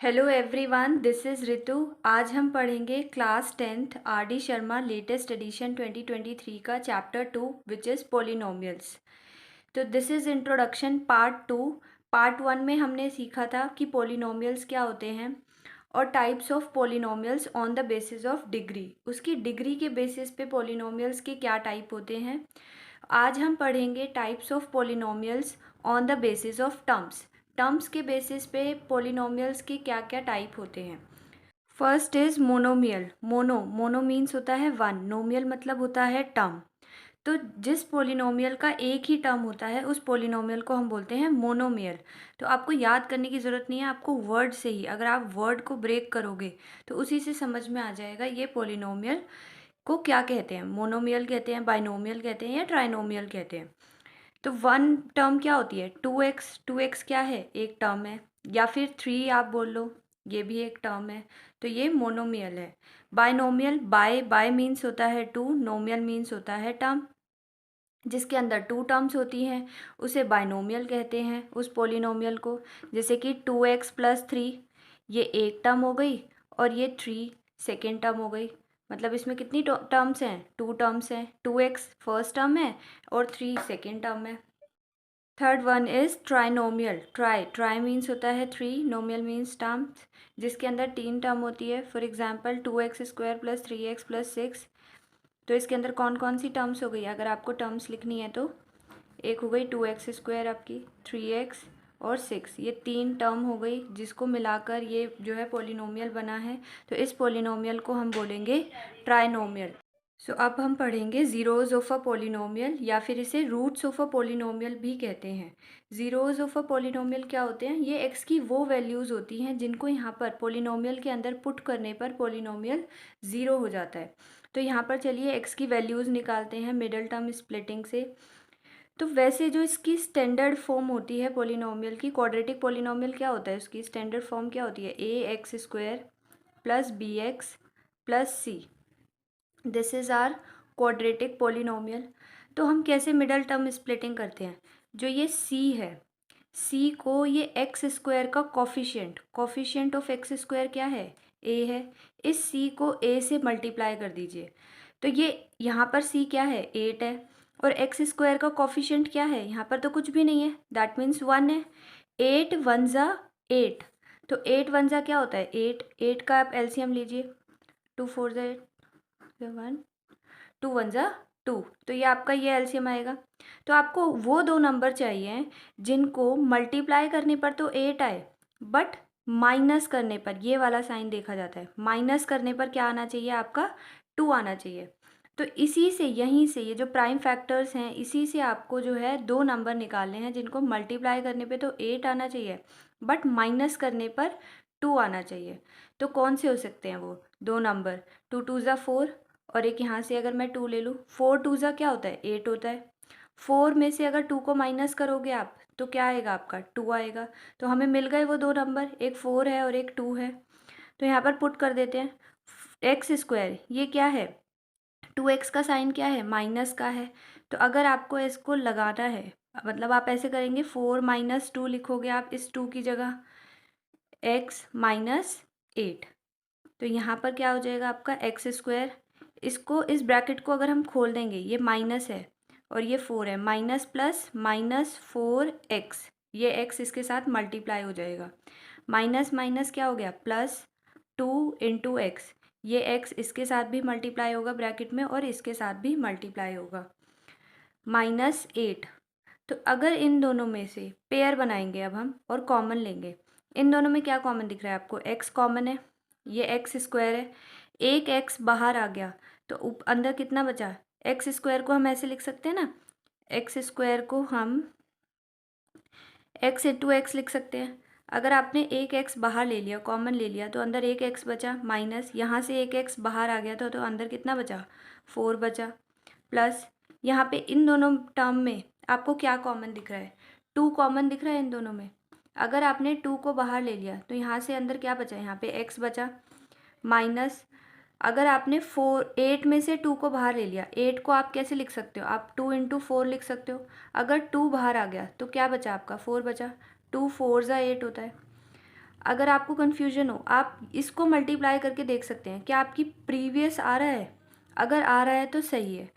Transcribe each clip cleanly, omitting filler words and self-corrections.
Hello everyone, this is Ritu. आज हम पढ़ेंगे class 10th R D Sharma latest edition 2023 का चैप्टर 2 विच इज़ पोलिनोमियल्स। तो this is introduction part 2। Part 1 में हमने सीखा था कि पोलिनोमियल्स क्या होते हैं और types of polynomials on the basis of degree, उसकी डिग्री के बेसिस पे पोलिनोमियल्स के क्या टाइप होते हैं। आज हम पढ़ेंगे types of polynomials on the basis of terms. Terms के बेसिस पे पोलिनोमियल्स के क्या क्या टाइप होते हैं। First is monomial. Mono means होता है वन, नोमियल मतलब होता है टर्म। तो जिस पोलिनोमियल का एक ही टर्म होता है उस पोलिनोमियल को हम बोलते हैं मोनोमियल। तो आपको याद करने की ज़रूरत नहीं है, आपको वर्ड से ही, अगर आप वर्ड को ब्रेक करोगे तो उसी से समझ में आ जाएगा ये पोलिनोमियल को क्या कहते हैं। मोनोमियल कहते हैं, बाइनोमियल कहते हैं या ट्राइनोमियल कहते हैं। तो वन टर्म क्या होती है, 2x। 2x क्या है, एक टर्म है। या फिर 3 आप बोल लो, ये भी एक टर्म है। तो ये मोनोमियल है। बाइनोमियल, बाय मीन्स होता है 2, नोमियल मीन्स होता है टर्म। जिसके अंदर 2 टर्म्स होती हैं उसे बाइनोमियल कहते हैं, उस पोलिनोमियल को। जैसे कि 2x+3, ये एक टर्म हो गई और ये 3 सेकेंड टर्म हो गई। मतलब इसमें कितनी टर्म्स हैं, 2 टर्म्स हैं। 2x फर्स्ट टर्म है और 3 सेकेंड टर्म है। Third one is trinomial. Try means होता है 3, नोमियल मीन्स टर्म्स, जिसके अंदर 3 टर्म होती है। For example 2x² + 3x + 6। तो इसके अंदर कौन कौन सी टर्म्स हो गई, अगर आपको टर्म्स लिखनी है तो एक हो गई 2x² आपकी, 3x और 6, ये 3 टर्म हो गई, जिसको मिलाकर ये जो है पोलिनोमियल बना है। तो इस पोलिनोमियल को हम बोलेंगे ट्राइनोमियल। सो अब हम पढ़ेंगे ज़ीरोज़ ऑफ अ पोलिनोमियल, या फिर इसे रूट्स ऑफ अ पोलिनोमियल भी कहते हैं। ज़ीरोज़ ऑफ अ पोलिनोमियल क्या होते हैं, ये एक्स की वो वैल्यूज़ होती हैं जिनको यहाँ पर पोलिनोमियल के अंदर पुट करने पर पोलिनोमियल ज़ीरो हो जाता है। तो यहाँ पर चलिए एक्स की वैल्यूज़ निकालते हैं मिडल टर्म स्प्लिटिंग से। तो वैसे जो इसकी स्टैंडर्ड फॉर्म होती है पोलिनोमियल की, क्वाड्रेटिक पोलिनोमियल क्या होता है, उसकी स्टैंडर्ड फॉर्म क्या होती है, ax² + bx + c। This is our quadratic polynomial. तो हम कैसे मिडल टर्म स्प्लिटिंग करते हैं, जो ये c है, c को ये x² का कॉफिशिएंट ऑफ x² क्या है, a है। इस c को a से मल्टीप्लाई कर दीजिए। तो ये यहाँ पर c क्या है, 8 है। और x² का कॉफिशिएंट क्या है, यहाँ पर तो कुछ भी नहीं है, दैट मीन्स 1 है। 8 1 ज़ा 8। तो 8 1 ज़ा क्या होता है, 8। 8 का आप एलसीएम लीजिए, 2 4 ज़ा 8, 1, 2 1 ज़ा 2। तो ये आपका ये एलसीएम आएगा। तो आपको वो दो नंबर चाहिए जिनको मल्टीप्लाई करने पर तो 8 आए, बट माइनस करने पर, ये वाला साइन देखा जाता है, माइनस करने पर क्या आना चाहिए, आपका 2 आना चाहिए। तो इसी से, यहीं से, ये जो प्राइम फैक्टर्स हैं, इसी से आपको जो है दो नंबर निकालने हैं जिनको मल्टीप्लाई करने पे तो 8 आना चाहिए, बट माइनस करने पर 2 आना चाहिए। तो कौन से हो सकते हैं वो दो नंबर, 2 2 ज़ा 4, और एक यहाँ से अगर मैं 2 ले लूँ, 4 2 ज़ा क्या होता है, 8 होता है। 4 में से अगर 2 को माइनस करोगे आप तो क्या आएगा, आपका 2 आएगा। तो हमें मिल गए वो दो नंबर, एक 4 है और एक 2 है। तो यहाँ पर पुट कर देते हैं। x² ये क्या है, 2x का साइन क्या है, माइनस का है। तो अगर आपको इसको लगाना है, मतलब आप ऐसे करेंगे, 4 - 2 लिखोगे आप इस 2 की जगह, x - 8। तो यहाँ पर क्या हो जाएगा आपका x²। इसको, इस ब्रैकेट को अगर हम खोल देंगे, ये माइनस है और ये 4 है, माइनस प्लस -4x, ये x इसके साथ मल्टीप्लाई हो जाएगा। माइनस माइनस क्या हो गया, +2 × x, ये x इसके साथ भी मल्टीप्लाई होगा ब्रैकेट में और इसके साथ भी मल्टीप्लाई होगा, -8। तो अगर इन दोनों में से पेयर बनाएंगे अब हम और कॉमन लेंगे, इन दोनों में क्या कॉमन दिख रहा है आपको, x कॉमन है, ये x² है, एक x बाहर आ गया तो अंदर कितना बचा, x² को हम ऐसे लिख सकते हैं ना, x² को हम x × x लिख सकते हैं। अगर आपने एक x बाहर ले लिया, कॉमन ले लिया, तो अंदर एक x बचा, माइनस यहाँ से एक x बाहर आ गया तो अंदर कितना बचा, 4 बचा, प्लस यहाँ पे इन दोनों टर्म में आपको क्या कॉमन दिख रहा है, 2 कॉमन दिख रहा है इन दोनों में। अगर आपने 2 को बाहर ले लिया तो यहाँ से अंदर क्या बचा, यहाँ पे x बचा, माइनस अगर आपने 8 में से 2 को बाहर ले लिया, 8 को आप कैसे लिख सकते हो, आप 2 × 4 लिख सकते हो। अगर 2 बाहर आ गया तो क्या बचा आपका, 4 बचा, 2 4 ज़ा 8 होता है। अगर आपको कन्फ्यूजन हो, आप इसको मल्टीप्लाई करके देख सकते हैं क्या आपकी प्रीवियस आ रहा है। अगर आ रहा है तो सही है।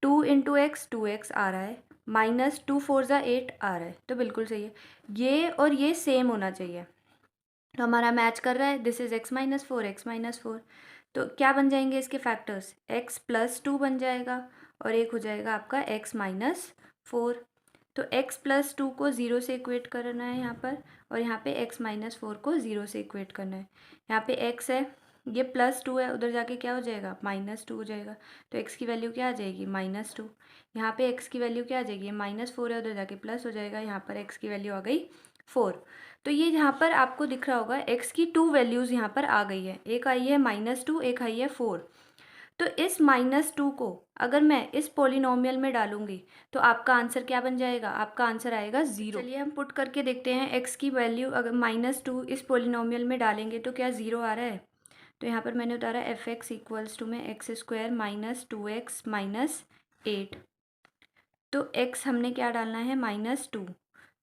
2 × x 2x आ रहा है, -2 × 4 = 8 आ रहा है, तो बिल्कुल सही है। ये और ये सेम होना चाहिए, तो हमारा मैच कर रहा है। दिस इज x-4 तो क्या बन जाएंगे इसके फैक्टर्स, x+2 बन जाएगा और एक हो जाएगा आपका x-4। तो x+2 को 0 से इक्वेट करना है यहाँ पर, और यहाँ पे x-4 को 0 से इक्वेट करना है। यहाँ पे x है, ये +2 है, उधर जाके क्या हो जाएगा, -2 हो जाएगा। तो x की वैल्यू क्या आ जाएगी, -2। यहाँ पे x की वैल्यू क्या आ जाएगी, -4 है, उधर जाके प्लस हो जाएगा। यहाँ पर x की वैल्यू आ गई 4। तो ये यहाँ पर आपको दिख रहा होगा x की 2 वैल्यूज़ यहाँ पर आ गई है, एक आई है -2, एक आई है 4। तो इस -2 को अगर मैं इस पोलिनोमियल में डालूंगी तो आपका आंसर क्या बन जाएगा, आपका आंसर आएगा 0। चलिए हम पुट करके देखते हैं x की वैल्यू, अगर -2 इस पोलिनोमियल में डालेंगे तो क्या 0 आ रहा है। तो यहाँ पर मैंने उतारा f(x) = में x² - 2x - 8। तो x हमने क्या डालना है, -2।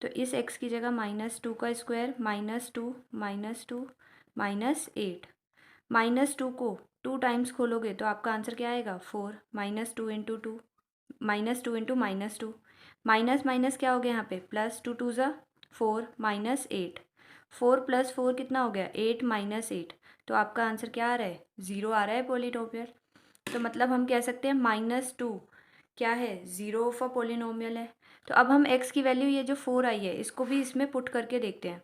तो इस x की जगह -2 का स्क्वायर, -2 -2 -8। -2 को 2 टाइम्स खोलोगे तो आपका आंसर क्या आएगा, 4। -2 × 2 -2 × -2 माइनस माइनस क्या हो गया यहाँ पे, +2 × 2 = 4 -8। 4 + 4 कितना हो गया, 8 -8। तो आपका आंसर क्या आ रहा है, 0 आ रहा है पोलिनोमियल। तो मतलब हम कह सकते हैं -2 क्या है, 0 ऑफ अ पोलिनोमियल है। तो अब हम x की वैल्यू, ये जो 4 आई है, इसको भी इसमें पुट करके देखते हैं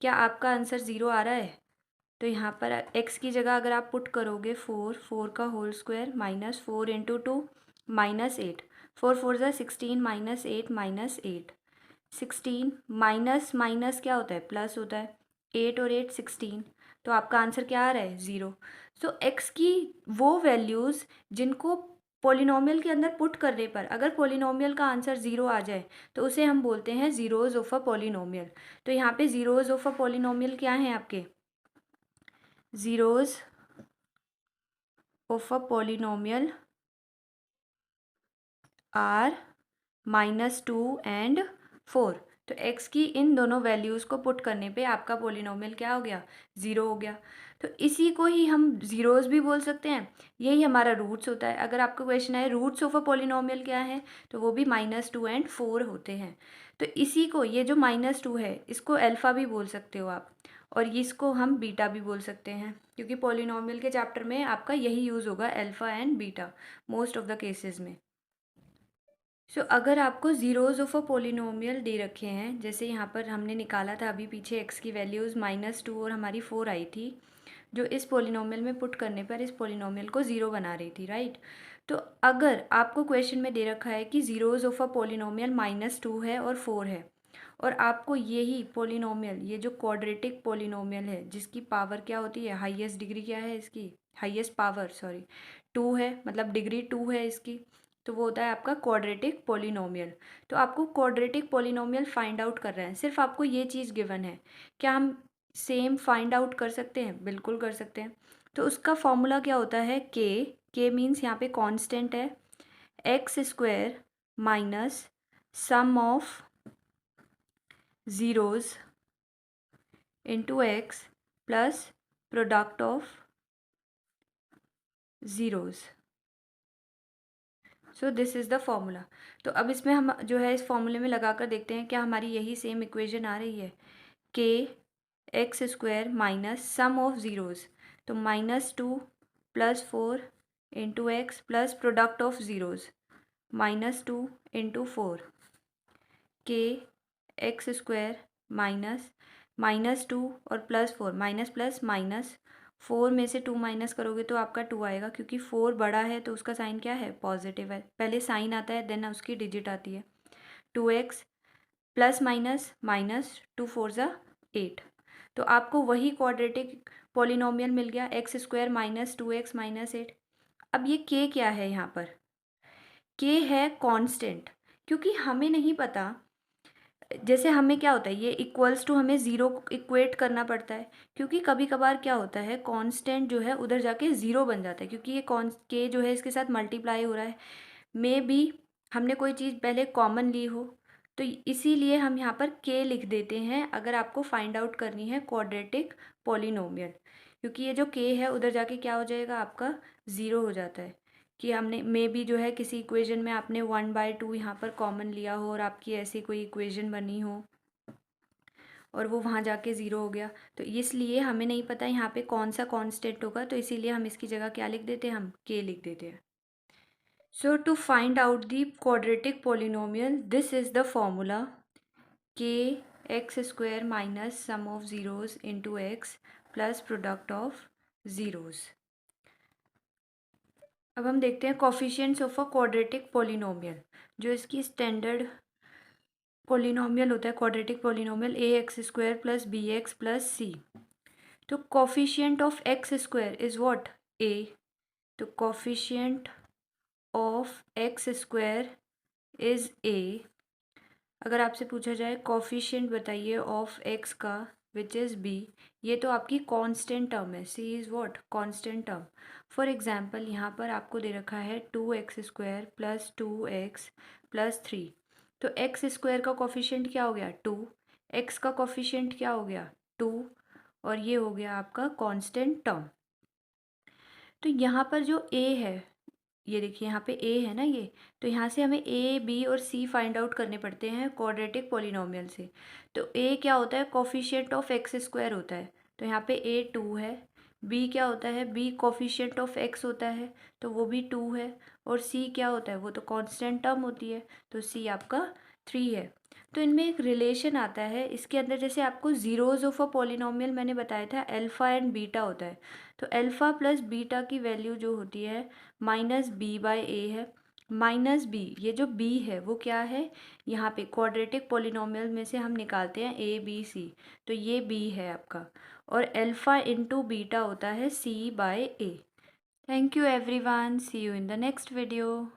क्या आपका आंसर 0 आ रहा है। तो यहाँ पर x की जगह अगर आप पुट करोगे 4 का होल स्क्वायर -4 × 2 -8। 4 4 = 16 -8 -8 16 माइनस माइनस क्या होता है, प्लस होता है। 8 और 8 16। तो आपका आंसर क्या आ रहा है, 0। सो x की वो वैल्यूज़ जिनको पोलिनोमियल के अंदर पुट करने पर अगर पोलिनोमियल का आंसर 0 आ जाए तो उसे हम बोलते हैं ज़ीरोज़ ऑफ अ पोलिनोमियल। तो यहाँ पे ज़ीरोज़ ऑफ अ पोलिनोमियल क्या हैं आपके, zeros of a polynomial are -2 and 4। तो x की इन दोनों वैल्यूज़ को पुट करने पे आपका पोलिनोमियल क्या हो गया, 0 हो गया। तो इसी को ही हम ज़ीरोज़ भी बोल सकते हैं, यही हमारा रूट्स होता है। अगर आपको क्वेश्चन है रूट्स ऑफ अ पोलिनोमियल क्या है, तो वो भी -2 and 4 होते हैं। तो इसी को, ये जो -2 है, इसको अल्फ़ा भी बोल सकते हो आप, और इसको हम बीटा भी बोल सकते हैं, क्योंकि पोलिनोमियल के चैप्टर में आपका यही यूज़ होगा, alpha and beta, most of the cases में। अगर आपको ज़ीरोज़ ऑफ अ पोलिनोमियल दे रखे हैं, जैसे यहाँ पर हमने निकाला था अभी पीछे x की वैल्यूज़ -2 और हमारी 4 आई थी, जो इस पोलिनोमियल में पुट करने पर इस पोलिनोमियल को 0 बना रही थी, राइट। तो अगर आपको क्वेश्चन में दे रखा है कि ज़ीरोज़ ऑफ अ पोलिनोमियल -2 है और 4 है, और आपको यही पोलिनोमियल, ये जो क्वाड्रेटिक पोलिनोमियल है जिसकी पावर क्या होती है, हाईएस्ट डिग्री क्या है इसकी, हाईएस्ट पावर सॉरी 2 है, मतलब डिग्री 2 है इसकी, तो वो होता है आपका क्वाड्रेटिक पोलिनोमियल। तो आपको क्वाड्रेटिक पोलिनोमियल फाइंड आउट कर रहे हैं, सिर्फ आपको ये चीज़ गिवन है। क्या हम सेम फाइंड आउट कर सकते हैं, बिल्कुल कर सकते हैं। तो उसका फॉर्मूला क्या होता है, के मीन्स यहाँ पे कांस्टेंट है, x² minus sum of zeros into x plus product of zeros. So this is the formula. तो अब इसमें हम जो है इस फॉर्मूले में लगा कर देखते हैं क्या हमारी यही सेम इक्वेशन आ रही है, k(x² minus sum of zeros, तो -2 + 4 into x plus product of zeros -2 into 4, k(x² minus -2 और +4 माइनस प्लस माइनस 4 में से 2 माइनस करोगे तो आपका 2 आएगा, क्योंकि 4 बड़ा है तो उसका साइन क्या है, पॉजिटिव है। पहले साइन आता है देन उसकी डिजिट आती है। 2x प्लस माइनस माइनस 2 4 ज़ा 8। तो आपको वही क्वाड्रेटिक पॉलिनोमियल मिल गया, x² माइनस 2x माइनस 8। अब ये k क्या है यहाँ पर, k है कांस्टेंट, क्योंकि हमें नहीं पता, जैसे हमें क्या होता है, ये इक्वल्स टू हमें 0 इक्वेट करना पड़ता है, क्योंकि कभी कभार क्या होता है कांस्टेंट जो है उधर जाके 0 बन जाता है, क्योंकि ये के जो है इसके साथ मल्टीप्लाई हो रहा है। मे बी हमने कोई चीज़ पहले कॉमन ली हो, तो इसीलिए हम यहाँ पर k लिख देते हैं अगर आपको फाइंड आउट करनी है क्वाड्रेटिक पॉलिनोमियल, क्योंकि ये जो k है उधर जाके क्या हो जाएगा, आपका 0 हो जाता है। कि हमने मे बी जो है किसी इक्वेशन में आपने 1/2 यहाँ पर कॉमन लिया हो और आपकी ऐसी कोई इक्वेशन बनी हो और वो वहाँ जाके 0 हो गया, तो इसलिए हमें नहीं पता यहाँ पे कौन सा कांस्टेंट होगा, तो इसीलिए हम इसकी जगह क्या लिख देते हैं, हम k लिख देते हैं। So to find out the quadratic polynomial, this is the formula k x square minus sum of zeros into x plus product of zeros. अब हम देखते हैं coefficients of a quadratic polynomial. जो इसकी स्टैंडर्ड पोलिनोमियल होता है quadratic polynomial A X square plus B X plus C. तो coefficient of X square is what, A. तो coefficient of X square is A. अगर आपसे पूछा जाए कोफिशिएंट बताइए ऑफ एक्स का विच इज़ बी, ये तो आपकी कांस्टेंट टर्म है, C is what, constant term. For example यहाँ पर आपको दे रखा है 2x² प्लस 2x प्लस 3। तो एक्स स्क्वायर का कोफिशिएंट क्या हो गया, 2। एक्स का कोफिशिएंट क्या हो गया, 2। और ये हो गया आपका कांस्टेंट टर्म। तो यहाँ पर जो a है, ये देखिए यहाँ पे a है ना ये, तो यहाँ से हमें a, b और c फाइंड आउट करने पड़ते हैं क्वाड्रेटिक पॉलिनोमियल से। तो a क्या होता है, कोफिशिएंट ऑफ एक्स स्क्वायर होता है, तो यहाँ पे a 2 है। b क्या होता है, b कोफिशिएंट ऑफ x होता है, तो वो भी 2 है। और c क्या होता है, वो तो कांस्टेंट टर्म होती है, तो c आपका 3 है। तो इनमें एक रिलेशन आता है, इसके अंदर जैसे आपको जीरोज ऑफ अ पॉलिनोमियल मैंने बताया था अल्फ़ा एंड बीटा होता है, तो अल्फ़ा प्लस बीटा की वैल्यू जो होती है -b/a है। -b, ये जो b है वो क्या है, यहाँ पे क्वाड्रेटिक पॉलिनोमियल में से हम निकालते हैं a b c, तो ये b है आपका। और अल्फ़ा इंटू बीटा होता है c/a। Thank you everyone, see you in the next video.